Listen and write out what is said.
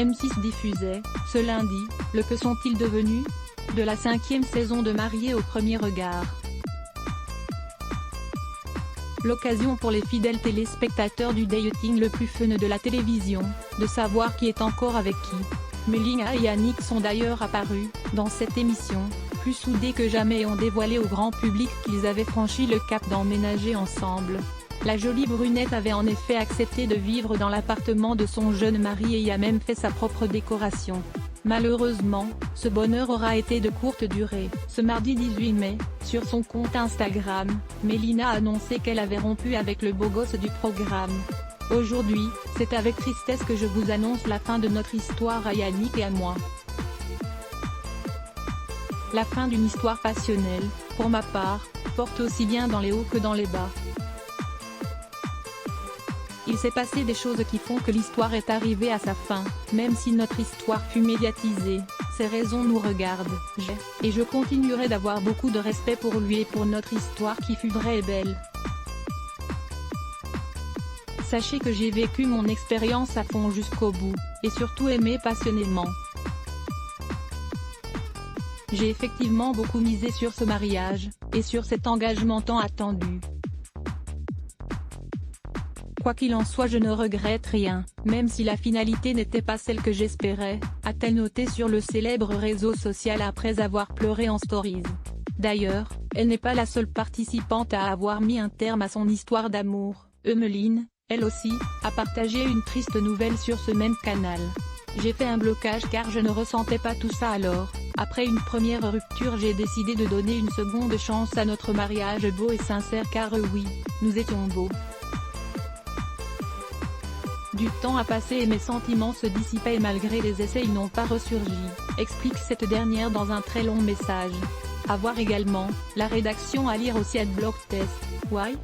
M6 diffusait, ce lundi, le Que sont-ils devenus de la 5e saison de Mariés au premier regard. L'occasion pour les fidèles téléspectateurs du dating le plus fun de la télévision, de savoir qui est encore avec qui. Mélina et Yannick sont d'ailleurs apparus, dans cette émission, plus soudés que jamais et ont dévoilé au grand public qu'ils avaient franchi le cap d'emménager ensemble. La jolie brunette avait en effet accepté de vivre dans l'appartement de son jeune mari et y a même fait sa propre décoration. Malheureusement, ce bonheur aura été de courte durée. Ce mardi 18 mai, sur son compte Instagram, Mélina a annoncé qu'elle avait rompu avec le beau gosse du programme. Aujourd'hui, c'est avec tristesse que je vous annonce la fin de notre histoire à Yannick et à moi. La fin d'une histoire passionnelle, pour ma part, porte aussi bien dans les hauts que dans les bas. Il s'est passé des choses qui font que l'histoire est arrivée à sa fin, même si notre histoire fut médiatisée, ces raisons nous regardent. Et je continuerai d'avoir beaucoup de respect pour lui et pour notre histoire qui fut vraie et belle. Sachez que j'ai vécu mon expérience à fond jusqu'au bout, et surtout aimé passionnément. J'ai effectivement beaucoup misé sur ce mariage, et sur cet engagement tant attendu. Quoi qu'il en soit, je ne regrette rien, même si la finalité n'était pas celle que j'espérais, a-t-elle noté sur le célèbre réseau social après avoir pleuré en stories. D'ailleurs, elle n'est pas la seule participante à avoir mis un terme à son histoire d'amour. Emeline, elle aussi, a partagé une triste nouvelle sur ce même canal. J'ai fait un blocage car je ne ressentais pas tout ça alors. Après une première rupture, j'ai décidé de donner une seconde chance à notre mariage beau et sincère car oui, nous étions beaux. Du temps a passé et mes sentiments se dissipaient et malgré les essais ils n'ont pas ressurgi, explique cette dernière dans un très long message. À voir également, la rédaction à lire aussi @blogtest. Why ?